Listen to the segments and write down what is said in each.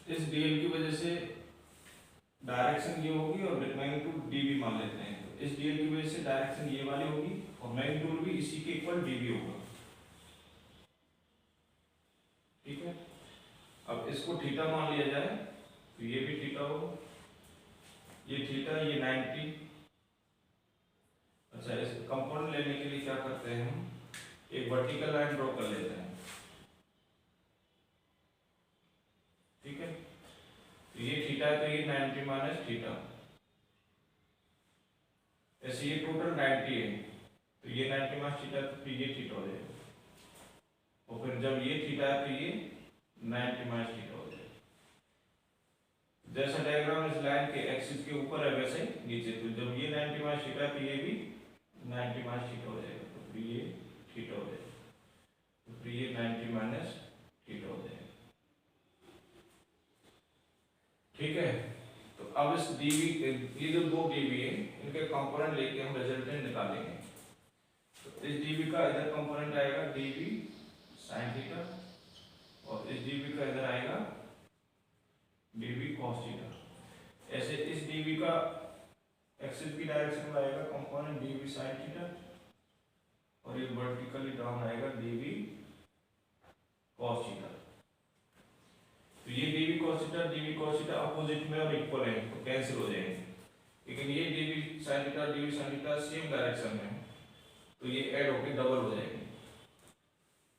इस डीएल की वजह से डायरेक्शन ये होगी और मैग्नीट्यूड डी भी मान लेते हैं। तो इस डीएल की वजह से डायरेक्शन ये वाली होगी और मैग्नीट्यूड भी इसी के इक्वल डी भी होगा। ठीक है, अब इसको थीटा मान लिया जाए तो ये भी थीटा होगा, ये थीटा, ये 90। अच्छा, इस कंपोनेंट लेने के लिए क्या करते हैं हम, एक वर्टिकल लाइन ड्रॉ कर लेते हैं। ठीक है, तो ये थीटा है तो ये 90 माइनस थीटा, ऐसे ये टोटल 90 है तो ये 90 माइनस थीटा तो फिर ये थीटा हो जाएगा, और फिर जब ये थीटा है तो ये 90 माइनस थीटा हो जाएगा। जैसा डायग्राम इस लाइन के एक्सिस के ऊपर है वैसे ही नीचे, तो जब ये 90 माइनस थीटा तो ये भी 90 माइनस थीटा हो जाएगा, तो फिर ये थीटा हो जाएगा, तो फिर ये 90 माइनस थीटा हो जाएगा। ठीक है, तो अब इस डीवी, ये जो दो डीवी है इनके कंपोनेंट लेके हम रिजल्टेंट निकालेंगे। तो इस डीवी का इधर कंपोनेंट आएगा डीवी साइन थीटा, और इस डीवी का इधर आएगा डीवी कॉस थीटा। ऐसे इस डीवी का एक्सिस की डायरेक्शन में आएगा कंपोनेंट डीवी साइन थीटा, और ये वर्टिकली डाउन आएगा डीवी कॉस थीटा। तो ये डीवी cos थीटा अपोजिट में और इक्वल है तो कैंसिल हो जाएंगे, लेकिन ये dv sin theta same direction में, तो ये ऐड होकर डबल हो जाएंगे।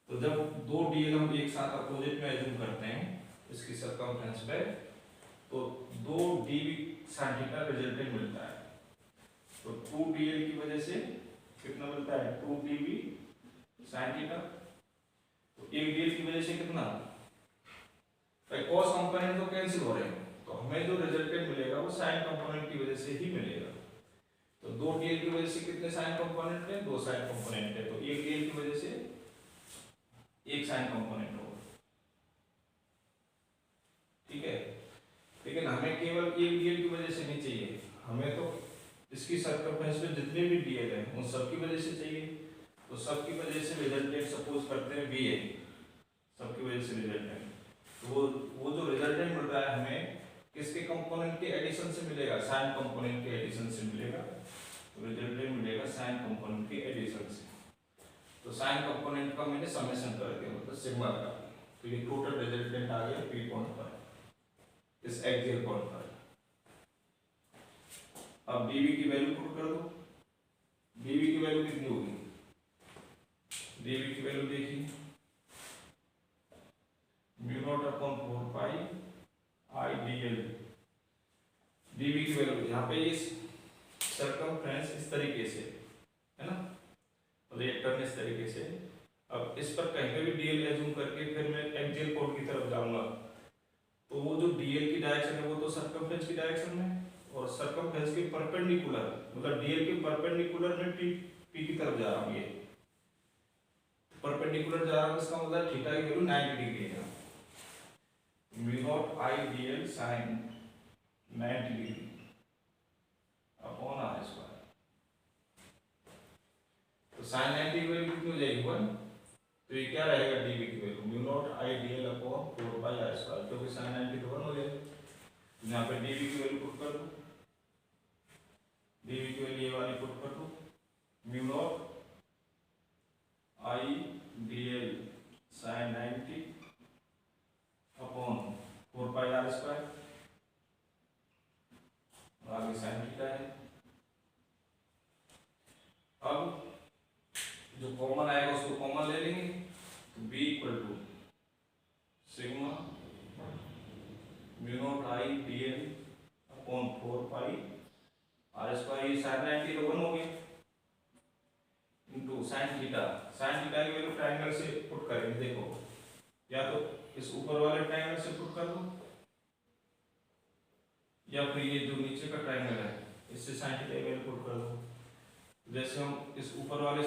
तो जब दो डीएल हम एक साथ अपोजिट में एज्यूम करते हैं इसकी सर्कमफ्रेंस पे, तो दो डीवी sin थीटा रिजल्टेंट मिलता है। तो 2dl की वजह से कितना मिलता है, 2dv sin थीटा, तो एक डीएल की वजह से कितना, कॉस कंपोनेंट तो कैंसिल हो रहे हैं, तो हमें जो रिजल्टेंट मिलेगा वो साइन कंपोनेंट की वजह से ही मिलेगा। तो दो डीएल की वजह से कितने साइन कंपोनेंट है, दो साइन कंपोनेंट है, तो एक डीएल की वजह से एक साइन कंपोनेंट होगा। ठीक है, लेकिन हमें केवल एक डीएल की वजह से नहीं चाहिए, हमें तो इसकी सर्कमफ्रेंस में जितने भी डीएल हैं उन सबकी वजह से चाहिए। तो सबकी वजह से रिजल्टेंट सपोज करते हैं वी है, सबकी वजह से रिजल्टेंट, तो वो जो रिजल्टेंट मिल रहा है हमें किसके कंपोनेंट के एडिशन से मिलेगा, साइन कंपोनेंट के एडिशन से मिलेगा। तो रिजल्टेंट मिलेगा साइन कंपोनेंट के एडिशन से। तो साइन कंपोनेंट का मैंने समेशन कर दिया, मतलब सिग्मा का, तो ये टोटल रिजल्टेंट आ गया पी पॉइंट पर, इस एक्सियल पॉइंट पर। अब डीवी की वैल्यू पुट कर दो, डीवी की वैल्यू कितनी होगी, डीवी की वैल्यू देखिए म्यू नॉट अपॉन 4 पाई आई डीएल। डीवी की वैल्यू यहाँ पे इस सर्कमफ्रेंस इस तरीके से है ना, रिएक्टर में इस तरीके से। अब इस पर कहीं पे भी डीएल एज्यूम करके फिर मैं एक्सियल कोड की तरफ जाऊंगा, तो वो जो डीएल की डायरेक्शन है वो तो सर्कमफ्रेंस की डायरेक्शन में, और सर्कमफ्रेंस के परपेंडिकुलर, मतलब डीएल के परपेंडिकुलर में पी की तरफ जा रहा हूँ, ये परपेंडिकुलर जा रहा हूँ, इसका मतलब थीटा की वैल्यू 90 डिग्री है। Mu not I dl sine 90 degree upon r square. तो साइन 90 की वैल्यू कितनी हो जाएगी 1, तो ये क्या रहेगा डीवी की value mu not I dl upon 4 pi r square, क्योंकि साइन 90 तो 1 हो जाएगा। यहाँ पे डीवी की वैल्यू पुट कर दो, डीवी की वैल्यू ये वाली पुट कर दो, mu not I dl sine 90 upon 4 pi r square, आगे साइन थीटा है। अब जो कॉमन आएगा उसको कॉमन ले लेंगे, तो B equal to sigma mu not I dl upon 4 pi r square, ये साइन 90 तो 1 हो गया, into sine theta. Sine theta की वैल्यू ट्रायंगल से पुट करेंगे, देखो या तो इस ऊपर वाले ट्रायंगल से पुट कर दो, या फिर ये जो नीचे का ट्रायंगल है इससे साइन थीटा की वैल्यू पुट कर दो। जैसे हम इस ऊपर वाले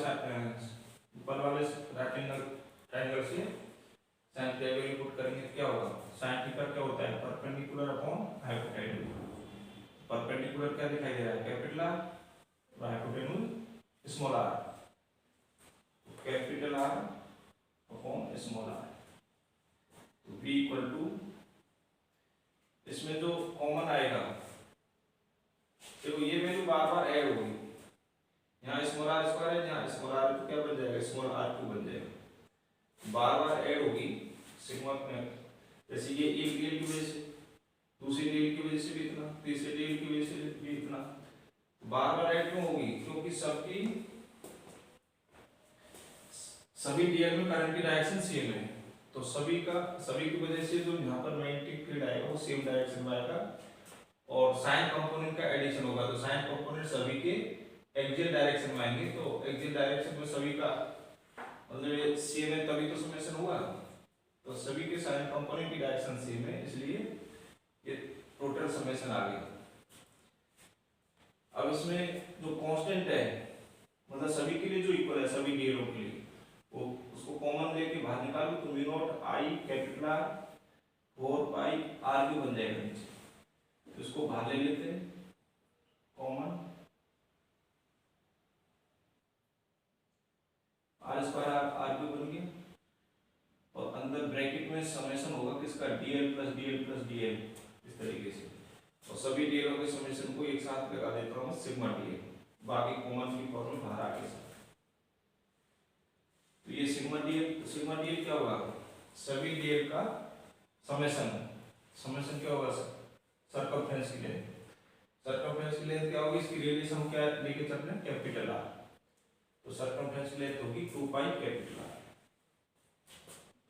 रेक्टेंगल ट्रायंगल से साइन थीटा की वैल्यू पुट करेंगे तो क्या होगा, साइन थीटा क्या होता है, परपेंडिकुलर अपॉन हाइपोटेन्यूज। परपेंडिकुलर क्या दिखाई दे रहा है, कैपिटल आर, और hypotenuse small r, capital R upon small r. तो v इक्वल टू जाएगा, स्मॉल आर क्यू बन जाएगा, बार बार ऐड होगी सिग्मा में। जैसे ये एक डीएल की वजह से, दूसरी डीएल की वजह से भी इतना, तीसरी डीएल की वजह से भी इतना, बार बार ऐड क्यों होगी? क्योंकि सभी डीएल में करंट की डायरेक्शन सेम है, तो सभी की वजह से जो यहाँ पर मैग्नेटिक फील्ड आएगा वो सेम डायरेक्शन में आएगा, और साइन कंपोनेंट का एडिशन होगा, तो साइन कंपोनेंट सभी के एक्सियल डायरेक्शन में आएंगे, तो एक्सियल डायरेक्शन में सभी का मतलब ये सेम है तभी तो समेशन होगा, तो सभी के साइन कंपोनेंट की डायरेक्शन सेम है, इसलिए ये टोटल समेशन आ गया। अब इसमें जो कांस्टेंट है मतलब सभी के लिए जो इक्वल है, सभी डीएलओ के लिए, वो उसको कॉमन लेके बाहर निकालो तो mu not I capital R 4 pi r cube बन जाएगा नीचे, तो इसको बाहर ले लेते हैं common, R square R cube बन गया, और अंदर ब्रैकेट में समेशन होगा किसका, dl plus dl plus dl, इस तरीके से, और सभी डीएलओ के समेशन को एक साथ लगा देता हूँ सिग्मा डीएल, बाकी कॉमन की फॉर्मूला बाहर आके साथ। तो ये सिग्मा डीएल क्या होगा, सभी डीएल का समेशन क्या होगा, सर्कमफ्रेंस की लेंथ, सर्कमफ्रेंस की लेंथ क्या होगी, इसकी रेडियस हम क्या लेके चल रहे हैं, कैपिटल आर, तो सर्कमफ्रेंस की लेंथ होगी 2 pi capital R,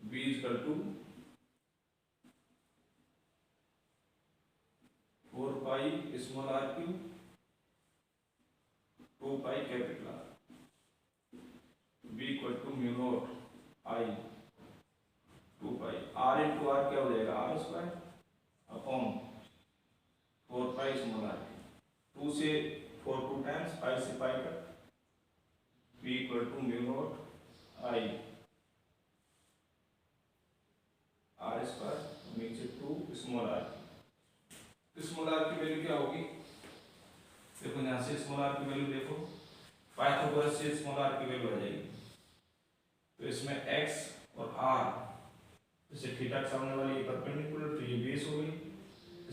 b equal to 4 pi small r cube 2 pi capital R, b equal to mu not I 2 pi, r into R क्या हो जाएगा, R square upon 4 pi small r, 2 से 4 2 times, 5 से pi cut, b equal to mu not I R square नीचे 2 small r, small R की value क्या होगी, देखो यहाँ से स्मॉल आर की वैल्यू देखो, पाइथागोरस से स्मॉल आर की वैल्यू आ जाएगी, तो इसमें x और r, जैसे थीटा के सामने वाली परपेंडिकुलर, तो ये बेस हो गई,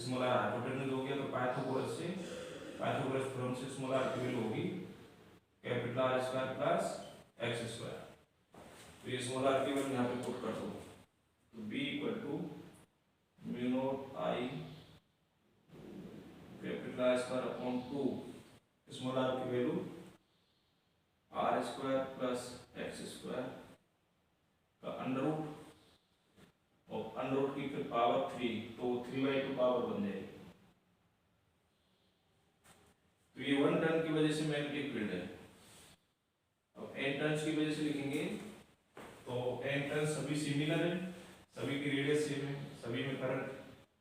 स्मॉल आर हाइपोटेन्यूज हो गया, तो पाइथागोरस थ्योरम से स्मॉल आर की वैल्यू होगी capital R square plus x square, तो ये स्मॉल आर की वैल्यू यहाँ पे पुट कर दो, तो b equal to mu not I capital R square upon 2 small R की value R square plus x square का अंडर रूट, और अंडर रूट की फिर पावर 3, तो 3/2 पावर बन जाएगी, तो ये 1 टर्न की वजह से मैग्नेटिक फील्ड है। अब n टर्न्स की वजह से लिखेंगे तो n टर्न सभी सिमिलर है, सभी की रेडियस सेम है, सभी में करंट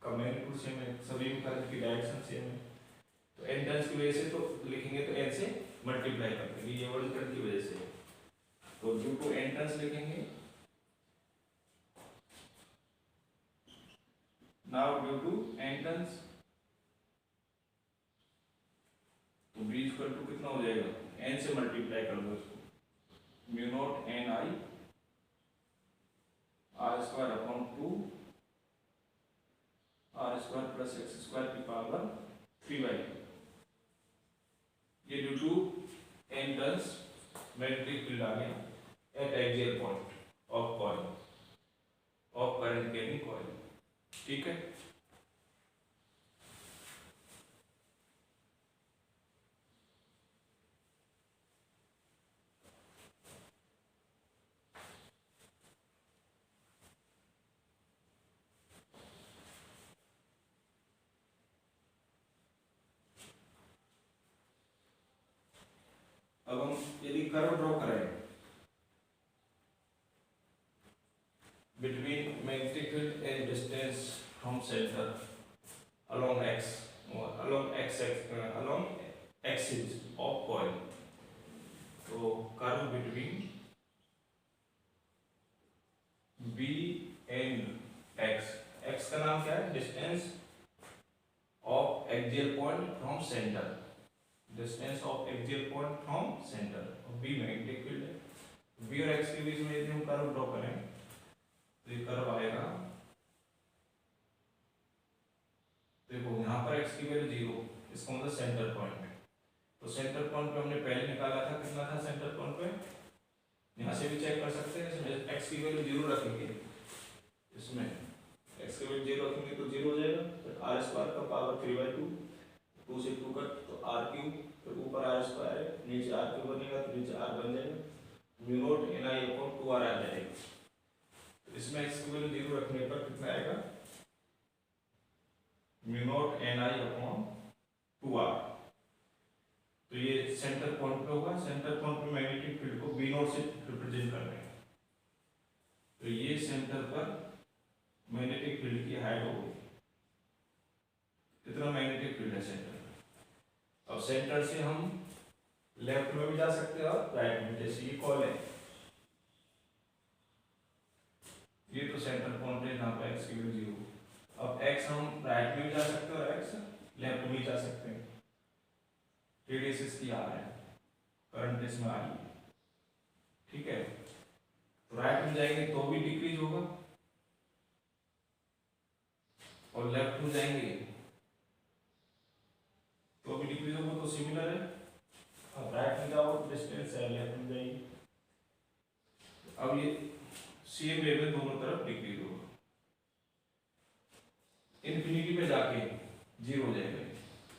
का मैग्नीट्यूड सेम है, सभी में करंट की डायरेक्शन सेम है, तो n टर्न्स की वजह से तो लिखेंगे तो n से मल्टीप्लाई कर देंगे, ये 1 टर्न की वजह से, तो ड्यू टू n टर्न्स लिखेंगे, now due to n turns, तो b इक्वल टू कितना हो जाएगा, n से मल्टीप्लाई कर दो इसको, mu nought n I R square upon 2 R square plus x square की पावर 3/2, ये due to n turns magnetic field आ गया at axial point of coil of current carrying coil, ठीक है। अब हम यदि कर्व ड्रॉ करें between magnetic field and distance from center along axis of coil, तो curve between B and x का नाम क्या है, distance of axial point from centre, distance of axial point from centre, B magnetic field है, B और x के बीच में यदि हम कर्व ड्रॉ करें तो ये कर्व आएगा, देखो यहाँ पर x की वैल्यू 0, इसका मतलब सेंटर पॉइंट, तो सेंटर पॉइंट पे हमने पहले निकाला था, कितना था सेंटर पॉइंट पे, ऐसे भी चेक कर सकते हैं, इसमें x की वैल्यू 0 रखेंगे, इसमें x की वैल्यू 0 रखेंगे तो 0 हो जाएगा, फिर r स्क्वायर का पावर 3/2, 2 से 2 कट तो r क्यूब, फिर ऊपर r स्क्वायर है, नीचे r क्यूब बनेगा तो नीचे r बन जाएगा, म्यू नॉट ni/2r आ जाएगा। तो इसमें x की वैल्यू 0 रखने पर कितना आएगा, म्यू नॉट ni/2r। तो ये सेंटर पॉइंट पे होगा, सेंटर पॉइंट पे मैग्नेटिक फील्ड को b नॉट से रिप्रेजेंट कर रहे हैं। तो ये सेंटर पर मैग्नेटिक फील्ड की हाइट होगी, इतना मैग्नेटिक फील्ड है सेंटर पर। अब सेंटर से हम लेफ्ट में भी जा सकते हैं और राइट में, जैसे ये कॉल है, ये तो सेंटर पॉइंट है जहाँ पे x की वैल्यू 0। अब x हम राइट में भी जा सकते हैं और x लेफ्ट में भी जा सकते हैं। रेडियस इसकी r है, करंट इसमें आ रही है, ठीक है। तो राइट में जाएंगे तो भी डिक्रीज होगा और लेफ्ट में जाएंगे तो भी डिक्रीज होगा, तो सिमिलर है। अब राइट में जाओ डिस्टेंस है, लेफ्ट में जाइए, अब ये सेम वे में दोनों तरफ डिक्रीज होगा, इन्फिनिटी पे जाके 0 हो जाएगा,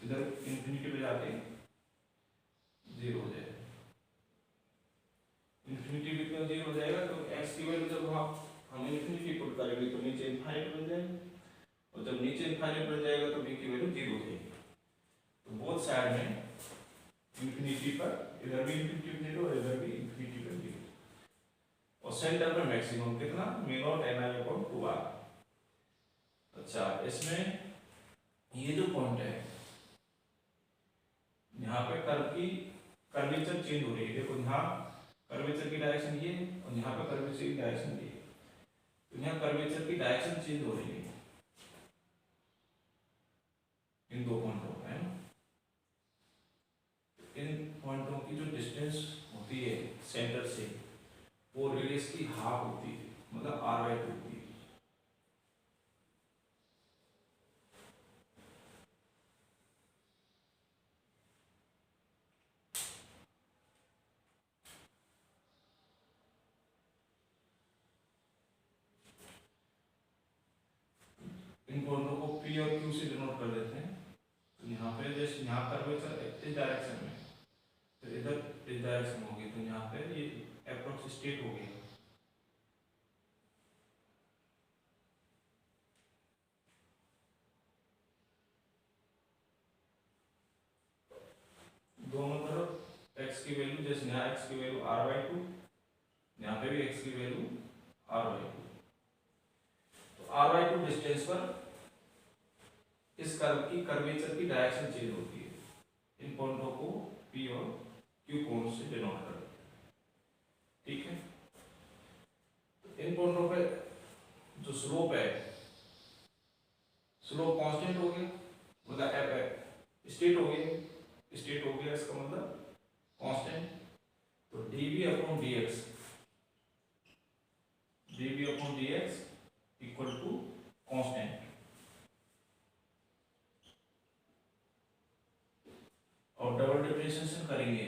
इधर इन्फिनिटी पे जाके 0 हो जाएगा, इन्फिनिटी पे क्यों 0 हो जाएगा, तो x की वैल्यू जब हम इन्फिनिटी पुट करेंगे तो नीचे इनफाइनाइट बन जाएगा, और जब नीचे इनफाइनाइट बन जाएगा तो b की वैल्यू 0 हो जाएगी। तो बोथ साइड में इन्फिनिटी पर, इधर भी इन्फिनिटी पे 0 और इधर भी इन्फिनिटी पे 0, और सेंटर पर मैक्सिमम कितना, म्यू नॉट ni/2r। अच्छा, इसमें ये जो पॉइंट है यहाँ पे कर्व की कर्वेचर चेंज हो रही है, देखो यहाँ कर्वेचर की डायरेक्शन ये और यहाँ पे कर्वेचर की डायरेक्शन ये, तो यहाँ कर्वेचर की डायरेक्शन चेंज हो रही है इन दो पॉइंटों पे, है ना। इन पॉइंटों की जो डिस्टेंस होती है सेंटर से, वो रेडियस की हाफ होती है, मतलब r/2 होती है। इन पॉइंटों को P और Q से डिनोट कर देते हैं। तो यहाँ पे जैसे यहाँ कर्वेचर इस डायरेक्शन में, तो इधर इस डायरेक्शन होगी, तो यहाँ पे ये अप्रोक्स स्टेट हो गया। दोनों तरफ x की वैल्यू, जैसे यहाँ x की वैल्यू r/2, यहाँ पे भी x की वैल्यू r/2। तो r/2 डिस्टेंस पर इस कर्व की कर्वेचर की डायरेक्शन चेंज होती है। इन पॉइंटों को P और Q कोण से डिनोट कर देते हैं, ठीक है। तो इन पॉइंटों पे जो स्लोप है, स्लोप कांस्टेंट हो गया, मतलब f स्टेट हो गया, स्टेट हो गया, इसका मतलब कांस्टेंट। तो dv/dx, dv/dx equal to constant. और डबल डिफरेंशिएशन करेंगे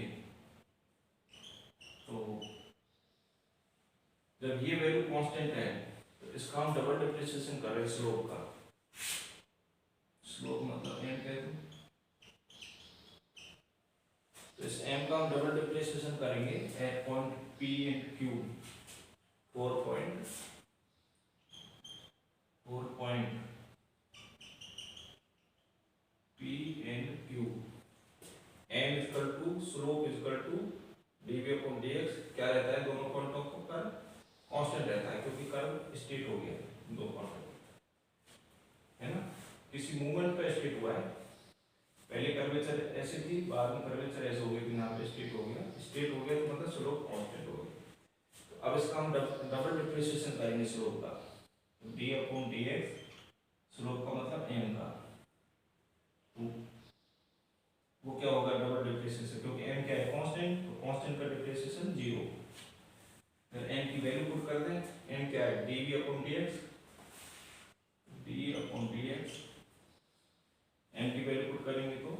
तो जब ये वैल्यू कांस्टेंट है तो इसका हम डबल डिफरेंशिएशन कर रहे हैं स्लोप का, स्लोप मतलब m कह दो, तो इस m का हम डबल डिफरेंशिएशन करेंगे at point P and Q, 4 point P and Q, m equal to slope equal to dv/dx, क्या रहता है दोनों पॉइंटों पर कांस्टेंट रहता है, क्योंकि कर्व स्टेट हो गया दो पॉइंटों, है ना। किसी मूवमेंट पे स्टेट हुआ है, पहले कर्वेचर ऐसे थी, बाद में कर्वेचर ऐसे हो गया, कि यहाँ पे स्टेट हो गया, स्टेट हो गया तो मतलब स्लोप कांस्टेंट हो गया। तो अब इसका हम डबल डिफरेंशिएशन करेंगे स्लोप का, d/dx, स्लोप का मतलब m का, तो वो क्या होगा डबल डिफरेंशिएशन, क्योंकि m क्या है कांस्टेंट, तो कांस्टेंट का डिफरेंशिएशन 0। फिर m की वैल्यू पुट कर दें, m क्या है dv/dx, m की वैल्यू पुट करेंगे तो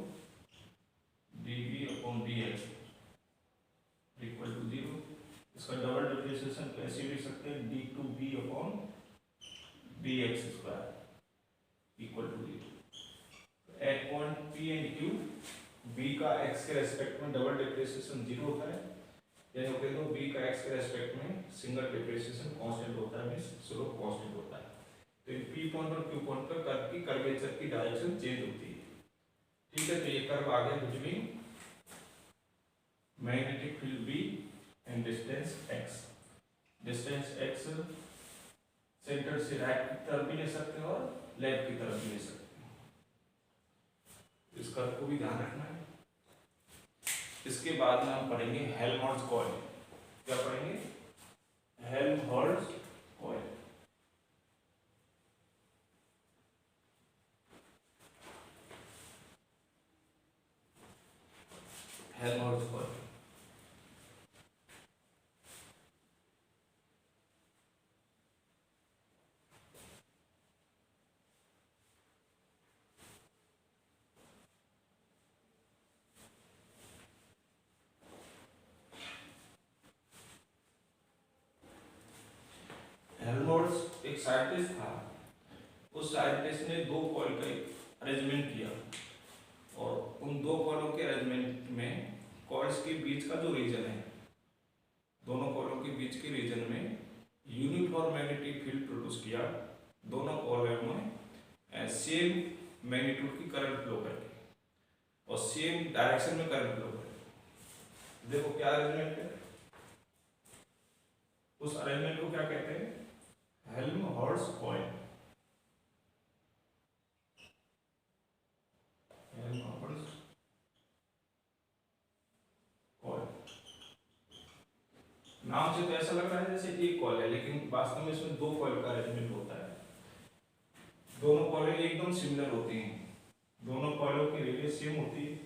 dv/dx इक्वल टू 0, इसका डबल डिफरेंशिएशन डिप्रेसिएशन को ऐसे लिख सकते हैं d two B upon B x square equal to d two. At point P and Q B का एक्स के रेस्पेक्ट में डबल डिप्रेसिएशन 0 होता है, यानी कह दो बी का एक्स के रेस्पेक्ट में सिंगल डिप्रेसिएशन कांस्टेंट होता है, मींस स्लोप कांस्टेंट होता है। तो इन पी पॉइंट और क्यू पॉइंट पर कर्व की कर्वेचर की डायरेक्शन चेंज होती है। ठीक है, तो ये कर्व आ गया between magnetic field B and distance x। Distance x centre से राइट की तरफ भी ले सकते हैं और लेफ्ट की तरफ भी ले सकते हैं। इस कर्व को भी ध्यान रखना है। इसके बाद में हम पढ़ेंगे हेल्महोल्ट्ज कॉइल। क्या पढ़ेंगे? Helmholtz coil. Helmholtz coil Helmholtz एक साइंटिस्ट था। उस साइंटिस्ट ने दो कॉइल का अरेंजमेंट किया और उन दो कॉइलों के अरेंजमेंट में कॉइल्स के बीच का जो रीजन है, दोनों कॉइलों के बीच के रीजन में यूनिफॉर्म मैग्नेटिक फील्ड प्रोड्यूस किया। दोनों कॉइलों में सेम मैग्नीट्यूड की करंट फ्लो करके और सेम डायरेक्शन में करंट फ्लो करके। देखो क्या अरेंजमेंट है, उस अरेंजमेंट को क्या कहते हैं? Helmholtz coil. हेल्महोल्ट्ज कॉइल नाम से तो ऐसा लग रहा है जैसे एक कॉइल है, लेकिन वास्तव में इसमें दो कॉइल का अरेंजमेंट होता है। दोनों कॉइलें एकदम सिमिलर होती हैं, दोनों कॉइलों की रेडियस सेम होती है,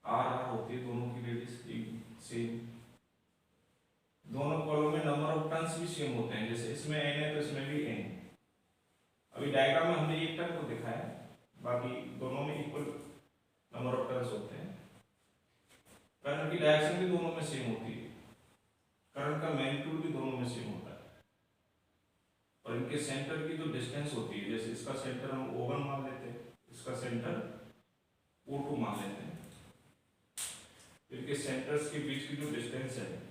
आर होती है, दोनों की रेडियस सेम। दोनों कॉइलों में नंबर ऑफ टर्न्स भी सेम होते हैं, जैसे इसमें n है तो इसमें भी n। अभी डायग्राम में हमने एक टर्न को दिखाया है, बाकी दोनों में इक्वल नंबर ऑफ टर्न्स होते हैं। करंट की डायरेक्शन भी दोनों में सेम होती है, करंट का मैग्नीट्यूड भी दोनों में सेम होता है, और इनके सेंटर की जो डिस्टेंस होती है, जैसे इसका सेंटर हम O1 मान लेते हैं, इसका सेंटर O2 मान लेते हैं। इनके सेंटर्स के बीच की जो डिस्टेंस है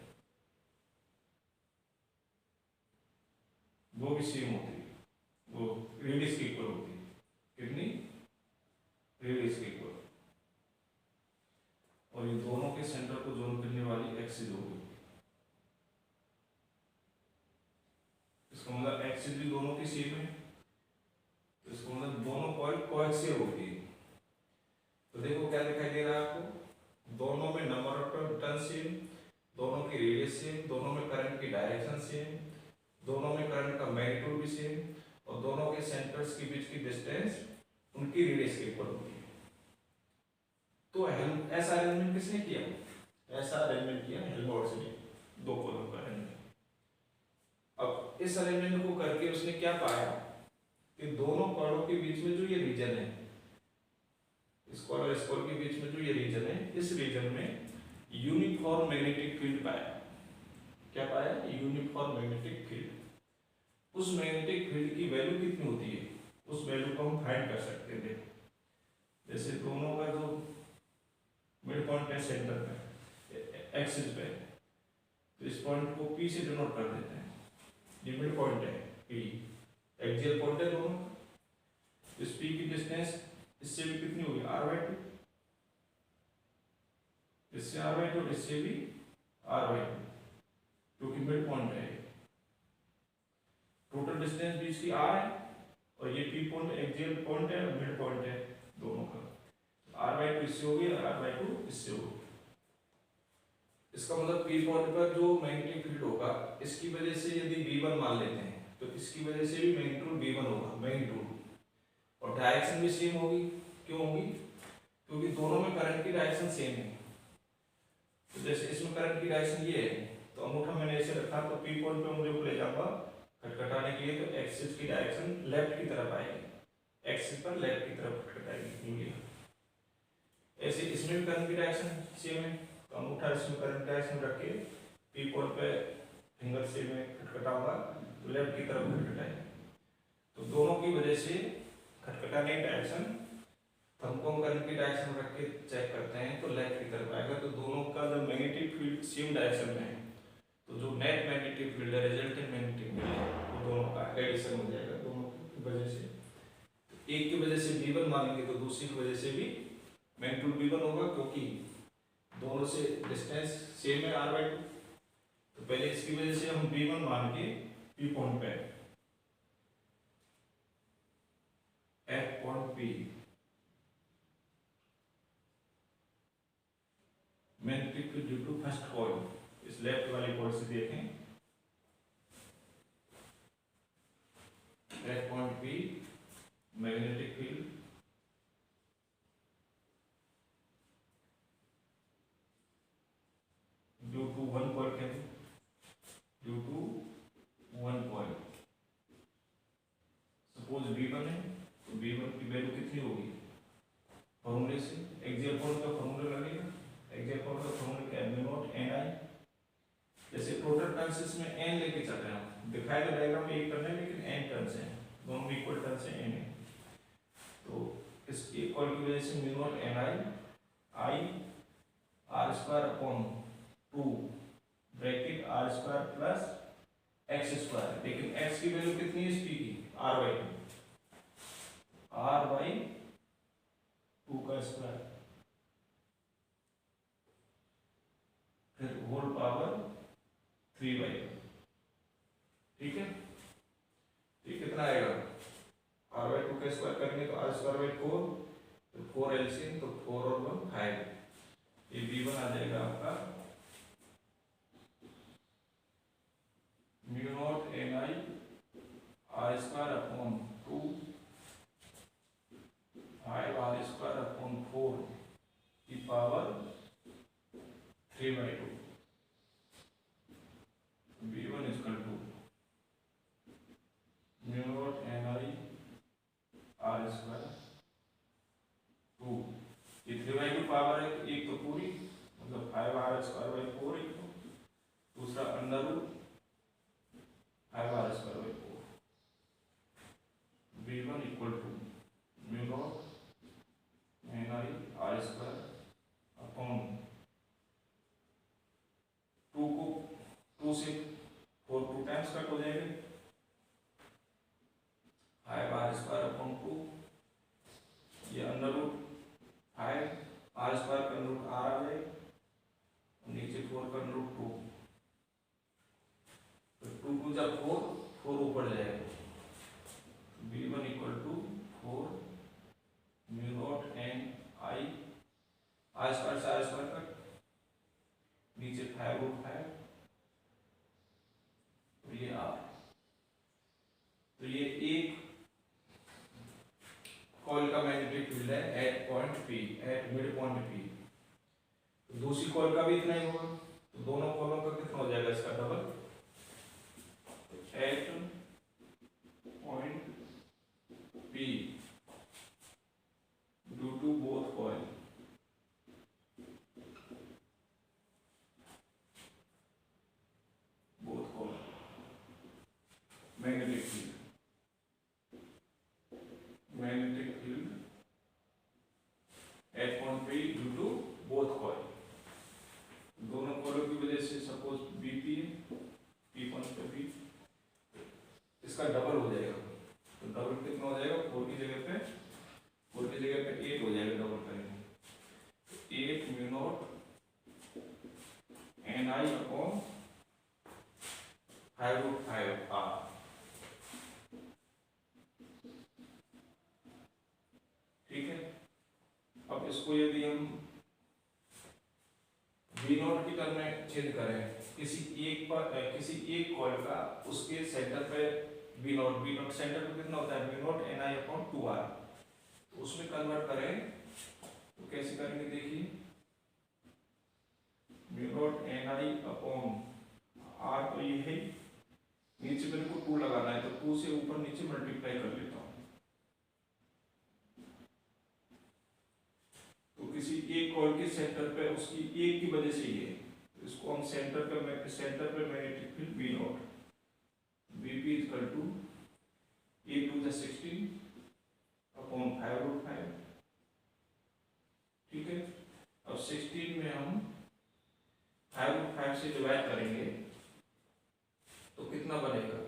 वो भी सेम होती है, वो रेडियस के इक्वल होती है। कितनी? रेडियस के इक्वल। और ये दोनों के सेंटर को जोन करने वाली एक्सिस होगी। इसका मतलब एक्सिस भी दोनों की सेम है, तो इसका मतलब दोनों कॉइल कोएक्सियल होती है। तो देखो क्या दिखाई दे रहा है आपको? दोनों में नंबर ऑफ टर्न सेम, दोनों की रेडियस सेम, दोनों में करंट की डायरेक्शन सेम, दोनों में करंट का मैग्नीट्यूड भी सेम, और दोनों के सेंटर्स के बीच की डिस्टेंस उनकी रेडियस के इक्वल होती है। तो ऐसा अरेंजमेंट किसने किया? ऐसा अरेंजमेंट किया हेल्महोल्ट्ज ने, दो कॉइलों का अरेंजमेंट। अब इस अरेंजमेंट को करके उसने क्या पाया कि दोनों कॉइलों के बीच में जो ये रीजन है, इस कॉइल और इस कॉइल के बीच में जो ये रीजन है, इस रीजन में यूनिफॉर्म मैग्नेटिक फील्ड पाया। क्या पाया? Uniform magnetic field. उस मैग्नेटिक फील्ड की वैल्यू कितनी होती है, उस वैल्यू को हम फाइंड कर सकते हैं। देखो जैसे दोनों का जो मिड पॉइंट है सेंटर पे, एक्सिस पे, तो इस पॉइंट को P से डिनोट कर देते हैं। ये मिड पॉइंट है P, एक्सियल पॉइंट है दोनों। इस P की डिस्टेंस इससे भी कितनी होगी? R/2। इससे R/2 और इससे भी R/2, क्योंकि मिड पॉइंट है। टोटल डिस्टेंस बीच की R है, और ये P पॉइंट एक्सियल पॉइंट है और मिड पॉइंट है दोनों का। R/2 इससे होगी और R/2 इससे होगी। इसका मतलब P पॉइंट पर जो मैग्नेटिक फील्ड होगा, इसकी वजह से यदि V1 मान लेते हैं तो इसकी वजह से भी मैग्नीट्यूड V1 होगा, मैग्नीट्यूड, और डायरेक्शन भी सेम होगी। क्यों होगी? क्योंकि दोनों में करंट की डायरेक्शन सेम है। तो जैसे इसमें करंट की डायरेक्शन ये है, तो अंगूठा मैंने ऐसे रखा, तो P पॉइंट पे मुझे ले जाऊंगा खटखटाने के लिए, तो एक्सिस की डायरेक्शन लेफ्ट की तरफ आएगी, एक्सिस पर लेफ्ट की तरफ खटखटाएगी उंगलियां। ऐसे इसमें भी करंट की डायरेक्शन सेम है, तो अंगूठा इसमें करंट डायरेक्शन रख के पी पॉइंट पे फिंगर से में खटखटाऊंगा तो लेफ्ट की तरफ खटखटाएगा। तो दोनों की वजह से खटखटाने की डायरेक्शन थंबकोन करंट की डायरेक्शन रख के चेक करते हैं तो लेफ्ट की तरफ आएगा। तो दोनों का जब मैग्नेटिक फील्ड सेम डायरेक्शन में है तो जो नेट मैग्नेटिक फील्ड है, रिजल्टेंट मैग्नेटिक फील्ड है, वो दोनों का एडिशन हो जाएगा दोनों की वजह से। तो एक की वजह से V1 मानेंगे तो दूसरी की वजह से भी मैग्नीट्यूड V1 होगा, क्योंकि दोनों से डिस्टेंस सेम है r/2। तो पहले इसकी वजह से हम V1 मान के P पॉइंट पे F point P magnetic field due to first coil, इस लेफ्ट वाली कॉइल से देखें F point P magnetic field due to one coil के due to one coil. Suppose V1 है तो V1 की वैल्यू कितनी होगी फॉर्मूले से, एक्सियल फोर्स का फॉर्मूला लगेगा। एक्सियल फोर्स का फॉर्मूला क्या है, μ0 Ni। जैसे टोटल टर्न्स इसमें n लेके चल रहे हैं, दिखाएगा डायग्राम में एक टर्न है लेकिन n टर्न्स हैं, दोनों में इक्वल टर्न्स हैं, n है। तो इस एक कॉइल की वजह से μ0 Ni I r² 2 bracket r² plus x², लेकिन x की वैल्यू कितनी है इस p की, r/2 का स्क्वायर, फिर होल पावर 3/2। ठीक है, ये कितना आएगा, r/2 का स्क्वायर करेंगे तो r²/4, तो 4 LCM, तो 4 और 1 5, ये V1 आ जाएगा आपका μ0 Ni r²/2 5r²/4 की power 3/2। V1 equal to μ0 Ni r²/2, ये 3/2 पावर है, एक तो पूरी मतलब 5r²/4, एक तो दूसरा under root 5r²/4। V1 equal to μ0 Ni r²/2 को 2 से 4 2 टाइम्स कट हो जाएगा, 5r²/2, ये अंडर रूट 5 r² का अंडर रूट r आ जाएगा, नीचे 4 का अंडर रूट 2, तो 2 को जब 4 ऊपर जाएगा। V1 equal to 4 μ0 Ni r² से r² कट, नीचे 5/5, तो ये r। तो ये एक कॉइल का मैग्नेटिक फील्ड है at point P, at mid point P। तो दूसरी कॉइल का भी इतना ही होगा, तो दोनों कॉइलों का कितना हो जाएगा इसका double, at point P due to both coil. Magnetic field at point P due to both coil, दोनों कॉइलों की वजह से सपोज BP है, P पॉइंट पे P, इसका डबल हो जाएगा। तो डबल कितना हो जाएगा, 4 की जगह पे 8 हो जाएगा, डबल करेंगे 8 μ0 Ni/5/5 r। ठीक है, अब इसको यदि हम V0 की टर्म में चेंज करें, किसी एक कॉइल का उसके सेंटर पे V0 सेंटर पे कितना होता है, μ0 Ni/2r, तो उसमें कन्वर्ट करें तो कैसे करेंगे, देखिए μ0 Ni/r, तो ये है, नीचे मेरे को 2 लगाना है, तो 2 से ऊपर नीचे मल्टीप्लाई कर लेता हूं, तो किसी एक कॉइल के सेंटर पे उसकी एक की वजह से ये, इसको हम सेंटर पे magnetic field B naught, Vp equal to a to the 16 upon 5/5, ठीक है। अब 16 में हम 5/5 से डिवाइड करेंगे तो कितना बनेगा,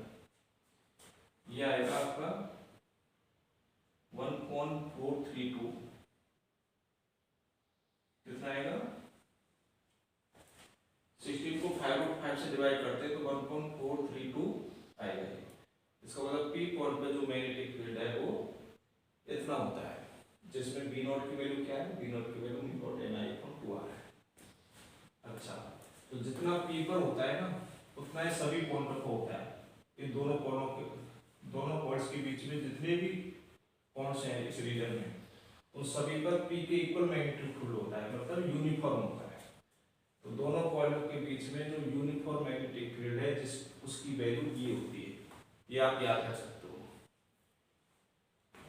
ये आएगा आपका 1.432, कितना आएगा, 16 को 5/5 से डिवाइड करते तो 1.432 आएगा। इसका मतलब पी पॉइंट पे जो मैग्नेटिक फील्ड है वो इतना होता है, जिसमें बी नॉट की वैल्यू क्या है, बी नॉट की वैल्यू Ni/2r है। अच्छा, तो जितना पी पर होता है ना उतना ही सभी पॉइंट पर होता है। इन दोनों पॉइंट्स के बीच में जितने भी पॉइंट्स हैं इस रीजन में, उन सभी पर पी के इक्वल मैग्नेटिक फील्ड होता है, मतलब यूनिफॉर्म होता है। तो दोनों पॉइंटों के बीच में जो यूनिफॉर्म मैग्नेटिक फील्ड है जिस उसकी वैल्यू ये होती है, ये आप याद कर सकते हो।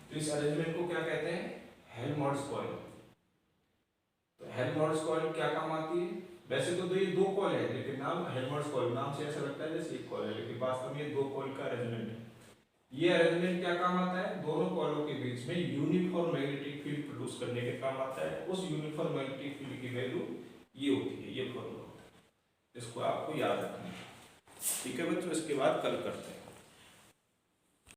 तो इस अरेंजमेंट को क्या कहते हैं, हेल्महोल्ट्ज कॉइल। तो हेल्महोल्ट्ज कॉइल क्या काम आती है, वैसे तो ये दो कॉइल है लेकिन नाम हेल्महोल्ट्ज कॉइल, नाम से ऐसा लगता है जैसे एक कॉइल है, लेकिन वास्तव में ये दो कॉइल का अरेंजमेंट है। ये अरेंजमेंट क्या काम आता है, दोनों कॉइलों के बीच में यूनिफॉर्म मैग्नेटिक फील्ड प्रोड्यूस करने के काम आता है। उस यूनिफॉर्म मैग्नेटिक फील्ड की वैल्यू ये होती है, ये फॉर्मूला होता है, इसको आपको याद रखना है, ठीक है बच्चों। इसके बाद कल करते हैं।